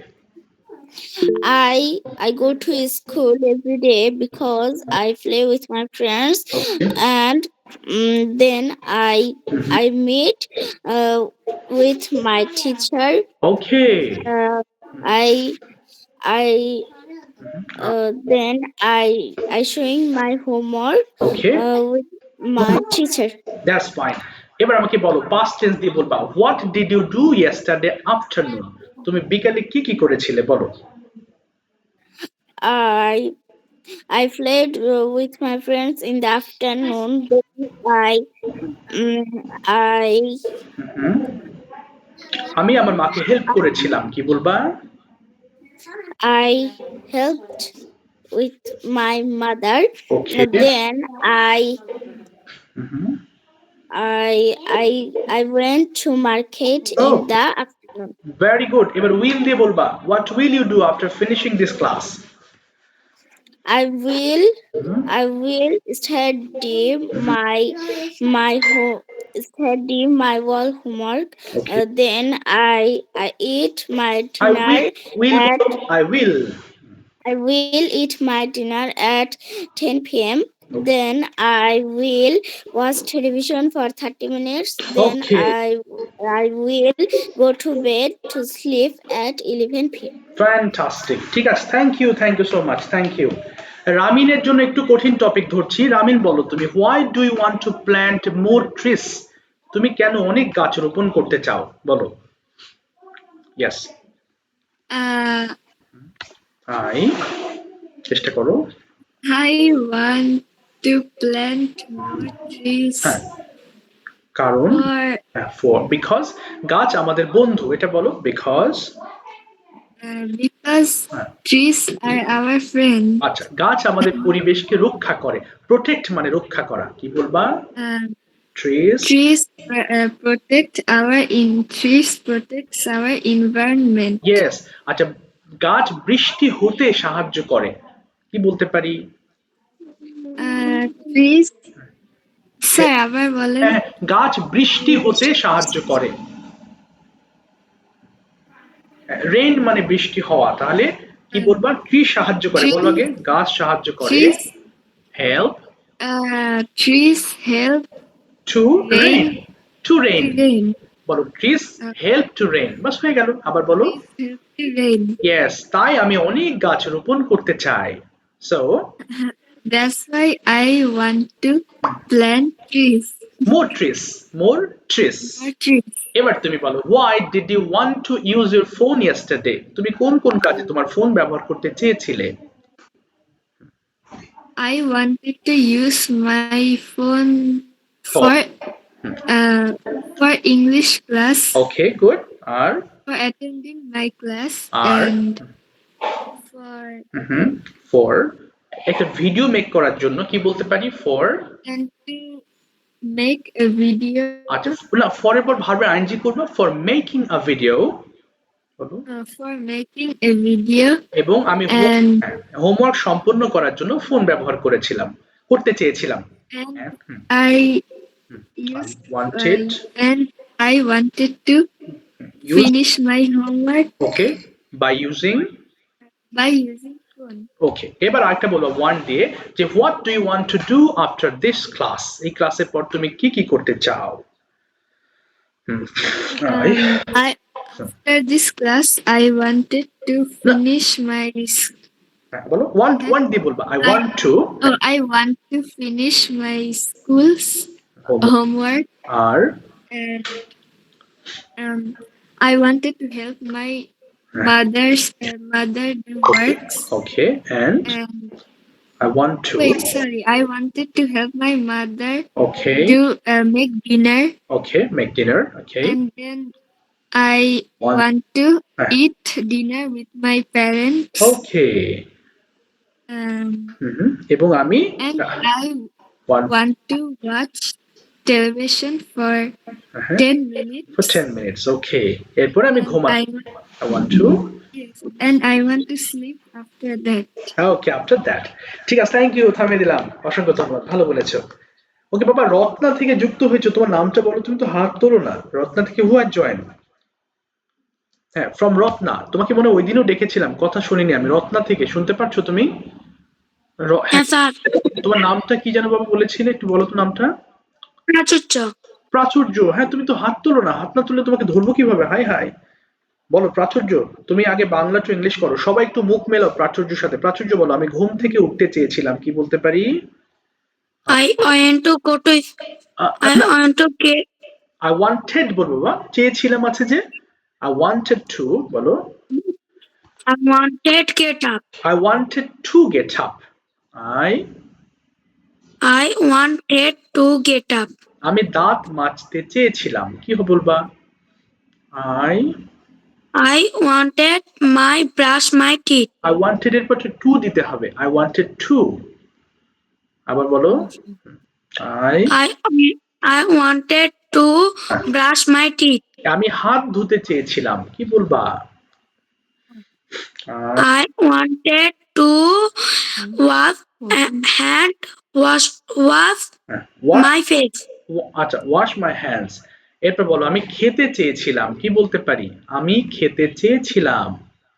I go to school every day because I play with my friends Okay. and then I meet with my teacher. okay Then I showing my homework okay with my teacher. that's fine এবার আমাকে বলো past tense দিয়ে বলবা what did you do yesterday afternoon তুমি বিকালে কি কি করেছিলে বলো I played with my friends in the afternoon. Then I হুম, আমি আমার মাকে হেল্প করেছিলাম, কি বলবা? I helped with my mother. Okay, Then I went to market ও in the afternoon. Very good. এবার উইল দিয়ে বলবা, what will you do after finishing this class? I will study my whole homework. Okay, Then I eat my I dinner will at বলো, I will. I will eat my dinner at 10 p.m. Okay. Then I will watch television for 30 minutes. Then Okay. I will go to bed to sleep at 11 p.m. Fantastic, ঠিক আছে, thank you so much, thank you. রামিনের জন্য একটু কঠিন topic ধরছি। রামিন বলো তুমি, why do you want to plant more trees? তুমি কেন অনেক গাছ রোপণ করতে চাও, বলো। ইয়েস, আই, চেষ্টা করো। I want to plant more trees হ্যাঁ, কারণ, for বিকজ গাছ আমাদের বন্ধু, এটা বলো, because. because trees are our friend. আচ্ছা, গাছ আমাদের পরিবেশকে রক্ষা করে। প্রোটেক্ট মানে রক্ষা করা, কি বলবা? Trees Trees protects our environment. Yes. আচ্ছা, গাছ বৃষ্টি হতে সাহায্য করে, কি বলতে পারি? Trees, স্যার আবার বলেন। হ্যাঁ, গাছ বৃষ্টি হতে সাহায্য করে। রেইন মানে বৃষ্টি হওয়া, তাহলে কি বলবা? ট্রি সাহায্য করে, বলো আগে। গাছ সাহায্য করে, help Trees help to rain, to rain rain. বলো, ট্রিজ হেল্প টু রেইন, বাস হয়ে গেল। আবার বলো। Trees help to rain. ইয়েস, তাই আমি অনেক গাছ রোপণ করতে চাই। So That's why I want to plant trees. More trees, more trees. More trees. এবার তুমি বলো, why did you want to use your phone yesterday? তুমি কোন কোন কাজে তোমার ফোন ব্যবহার করতে চেয়েছিলে? I wanted to use my phone for English class, ওকে, গুড। আর for attending my class, আর and for ফর একটা ভিডিও মেক করার জন্য, কি বলতে পারি? ফর, and to make a video. আচ্ছা, না, ফর এর পর ভার্বের আইএনজি করবা, ফর মেকিং আ ভিডিও, বলো। For making a video, এবং আমি and হোমওয়ার্ক সম্পন্ন করার জন্য ফোন ব্যবহার করতে চেয়েছিলাম। and hmm, I I used wanted and I wanted to use, finish my homework okay, by using, by using phone. ওকে। এবার আরেকটা বলবো ওয়ান দিয়ে, যে what do you want to do after this class? এই ক্লাসের পর তুমি কি কি করতে চাও? After this class, I wanted to finish my. বলো, ওয়ান দিয়ে বলবা, I want to I want to finish my school's homework, আর and I wanted to help my mother do works. ওকে, and And I want to, wait, sorry, I wanted to help my mother okay, do make dinner, okay, make dinner, okay, and then I Want- want to eat dinner with my parents. okay, এবং আমি And I want want to watch television for 10 minutes. for 10 minutes, okay, এরপর আমি ঘুমাবো, I want to, Yes, and I want to sleep after that. Okay, after that. ঠিক আছে, thank you, থামিয়ে দিলাম, অসংখ্য ধন্যবাদ, ভালো বলেছো। ওকে বাবা, রত্না থেকে যুক্ত হয়েছো, তোমার নামটা বলো। তুমি তো হাত তোলো না। রত্না থেকে হু আর জয়েন? হ্যাঁ, ফ্রম রত্না। তোমাকে মনে হয় ওই দিনও ডেকেছিলাম, কথা শুনিনি আমি। রত্না থেকে শুনতে পাচ্ছ তুমি? হ্যাঁ, তোমার নামটা কি যেন বাবা বলেছিলে, একটু বলো তো নামটা। প্রাচুর্য। প্রাচুর্য, হ্যাঁ, তুমি তো হাত তোলো না। হাত না তুললে তোমাকে ধরবো কিভাবে? হাই হাই, বলো প্রাচুর্য। তুমি আগে বাংলা টু ইংলিশ করো, সবাই একটু মুখ মেলাও প্রাচুর্যের সাথে। প্রাচুর্য বলো, আমি ঘুম থেকে উঠতে চেয়েছিলাম, কি বলতে পারি? I want to go to. I want to get. I wanted বলবো বাবা, চেয়েছিলাম আছে যে, আই ওয়ান্টেড টু, বলো। I wanted get up. I wanted to get up. I I wanted to get up. আমি দাঁত মাজতে চেয়েছিলাম, কি বলবা? I I wanted my brush my teeth. wanted এর পর টু দিতে হবে, I wanted to। আবার বলো, I I wanted to brush my teeth. আমি হাত ধুতে চেয়েছিলাম, কি বলবা? I wanted to wash wash my face. আচ্ছা, ওয়াশ মাই হ্যান্ডস। এরপর বলো, আমি খেতে চেয়েছিলাম, কি বলতে পারি? আমি খেতে চেয়েছিলাম।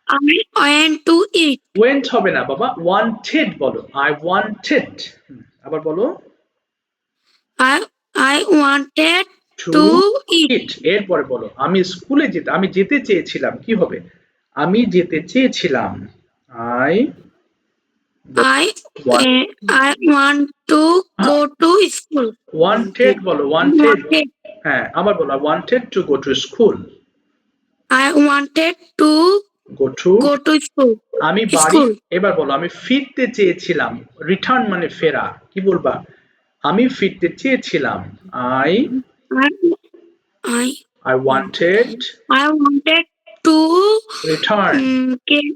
I went to eat. Went হবে না বাবা, ওয়ান্টেড বলো, আই ওয়ান্টেড। আবার বলো, I wanted to to eat. Eat. এরপরে বলো, আমি স্কুলে আমি যেতে চেয়েছিলাম, কি হবে? আমি যেতে চেয়েছিলাম, I I want to go to school. Wanted বলো, ওয়ান্টেড। হ্যাঁ, আবার বলো, I wanted two go to school. I wanted to go to go to school. আমি বাড়ি। এবার বলো, আমি ফিরতে চেয়েছিলাম, রিটার্ন মানে ফেরা, কি বলবা? আমি ফিরতে চেয়েছিলাম, I wanted to return. get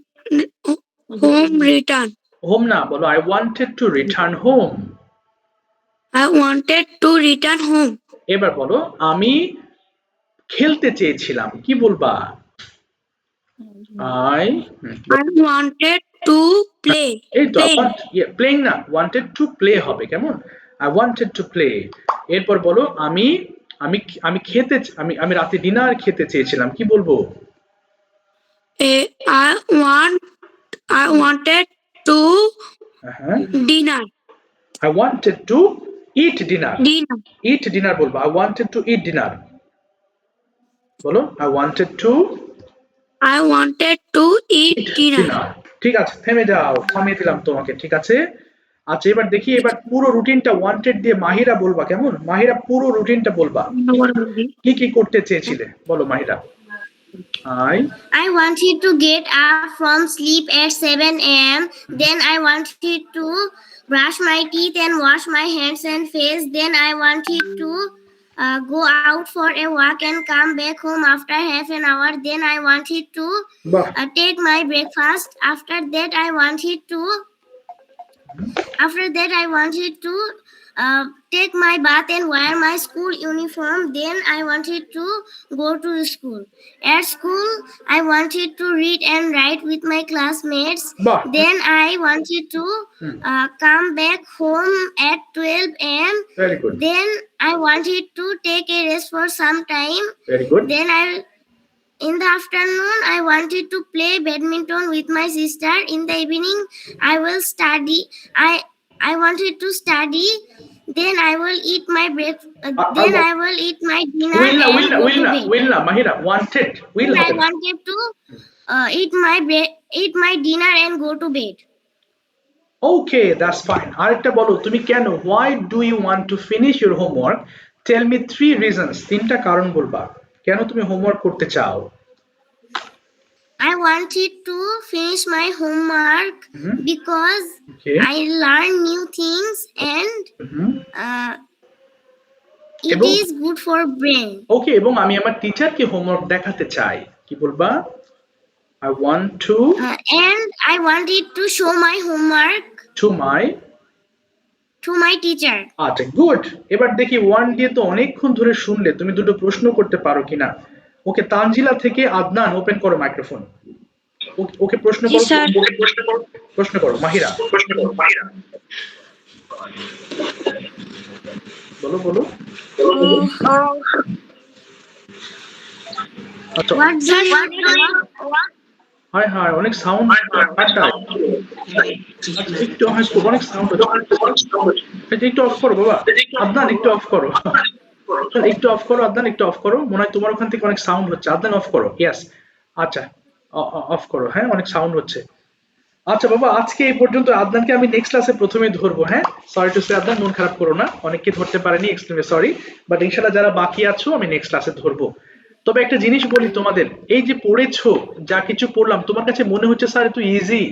home return. Home না, বলো, I wanted to return home. I wanted to return home. এবার বলো, আমি খেলতে চেয়েছিলাম, কি বলবা? I wanted to play. এই তো প্লেইং না, ওয়ান্টেড টু প্লে হবে, কেমন? I wanted to play. এরপর বলো, আমি আমি আমি খেতে আমি রাতে ডিনার খেতে চেয়েছিলাম, কি বলবো? I wanted to dinner. I wanted to eat dinner. Eat dinner বলবো, I wanted to eat dinner। বলো, I wanted to eat dinner. ঠিক আছে, থেমে যাও, থামিয়ে দিলাম তোমাকে, ঠিক আছে? আচ্ছা, এবার দেখি, এবার পুরো রুটিনটা ওয়ান্টেড দিয়ে মাহিরা বলবা, কেমন? মাহিরা পুরো রুটিনটা বলবা, কি কি করতে চেয়েছিলে, বলো Mahira. I wanted to get up from sleep at 7 a.m. Then I wanted to brush my teeth and wash my hands and face. Then I wanted to go out for a walk and come back home after half an hour. Then I wanted to take my breakfast. After that I wanted to take my bath and wear my school uniform. Then I wanted to go to school. At school, I wanted to read and write with my classmates. Then I wanted to come back home at 12 a.m. Very good. Then I wanted to take a rest for some time. Very good. Then in the afternoon, I wanted to play badminton with my sister. In the evening, I will study. I wanted to study. Then I will eat my then I will eat my dinner. Will na, Mahira, wanted. Will I wanted to eat my dinner and go to bed. Okay, that's fine. আরেকটা বলো, তুমি কেন, why do you want to finish your homework? Tell me 3 reasons. তিনটা কারণ বলবা কেন তুমি homework করতে চাও। I wanted to finish my homework because I learn new things and it is good for brain. Okay, এবং আমি আমার টিচারকে হোমওয়ার্ক দেখাতে চাই, কি বলবা? I want to and I wanted to show my homework to my teacher. আচ্ছা, good. এবার দেখি ওয়ান দিয়ে তো অনেকক্ষণ ধরে শুনলে, তুমি দুটো প্রশ্ন করতে পারো কিনা। ওকে, তানজিলা থেকে আদনান, ওপেন করো মাইক্রোফোন। ওকে, প্রশ্ন করো, প্রশ্ন করো মাহিরা, বলো বলো। আচ্ছা, হাই হাই, অনেক সাউন্ড, একটু অনেক সাউন্ড হচ্ছে, একটু অফ করো বাবা, আদনান একটু অফ করো, একটু অফ করো আদনান, একটু অফ করো, মনে হয় তোমার ওখান থেকে অনেক সাউন্ড হচ্ছে, আদনান অফ করো। ইয়েস, আচ্ছা অফ করো, হ্যাঁ অনেক সাউন্ড হচ্ছে। আচ্ছা বাবা, আজকে এই পর্যন্ত। আদনানকে আমি নেক্সট ক্লাসে প্রথমেই ধরবো, হ্যাঁ? সরি টু সে আদনান, মন খারাপ করো না, অনেককে ধরতে পারেনি, এক্সট্রিমলি সরি, বাট ইনশাআল্লাহ যারা বাকি আছো আমি নেক্সট ক্লাসে ধরবো। তবে একটা জিনিস বলি তোমাদের, এই যে পড়েছো, যা কিছু পড়লাম, তোমার কাছে মনে হচ্ছে স্যার একটু ইজি,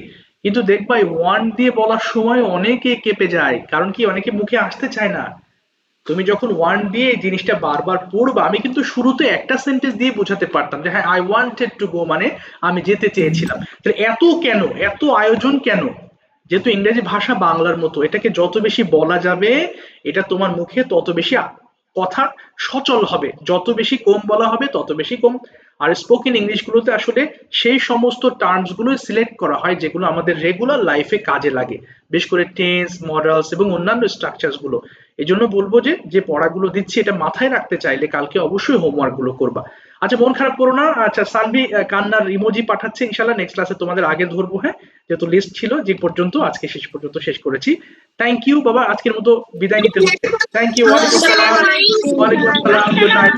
কিন্তু দেখবা এই ওয়ান দিয়ে বলার সময় অনেকে কেঁপে যায়, কারণ কি অনেকে মুখে আসতে চায় না। তুমি যখন ওয়ান দিয়ে এই জিনিসটা বারবার পড়বা, আমি কিন্তু শুরুতে একটা সেন্টেন্স দিয়ে বোঝাতে পারতাম যে হ্যাঁ আই ওয়ান্টেড টু গো, মানে আমি যেতে চেয়েছিলাম। তাহলে এত কেন, এত আয়োজন কেন? যেহেতু ইংরেজি ভাষা বাংলার মতো, এটাকে যত বেশি বলা যাবে এটা তোমার মুখে তত বেশি কথা সচল হবে, যত বেশি কম বলা হবে তত বেশি কম। আর স্পোকেন ইংলিশ গুলোতে আসলে সেই সমস্ত টার্মস গুলো সিলেক্ট করা হয় যেগুলো আমাদের রেগুলার লাইফে কাজে লাগে, বেশ করে টেন্স, মডেলস এবং অন্যান্য স্ট্রাকচারস গুলো। এই জন্য বলবো যে যে পড়াগুলো দিচ্ছি এটা মাথায় রাখতে চাইলে কালকে অবশ্যই হোমওয়ার্ক গুলো করবা। আচ্ছা মন খারাপ করো না। আচ্ছা সানভি কান্নার ইমোজি পাঠাচ্ছে, ইনশাল্লাহ নেক্সট ক্লাসে তোমাদের আগে ধরবো। হ্যাঁ, যেহেতু লিস্ট ছিল যে পর্যন্ত, আজকে শেষ পর্যন্ত শেষ করেছি। থ্যাংক ইউ বাবা, আজকের মতো বিদায় নিতে হচ্ছে। Thank you. ওয়ালাইকুম আসসালাম। ওয়ালাইকুম আসসালাম, গুড নাইট।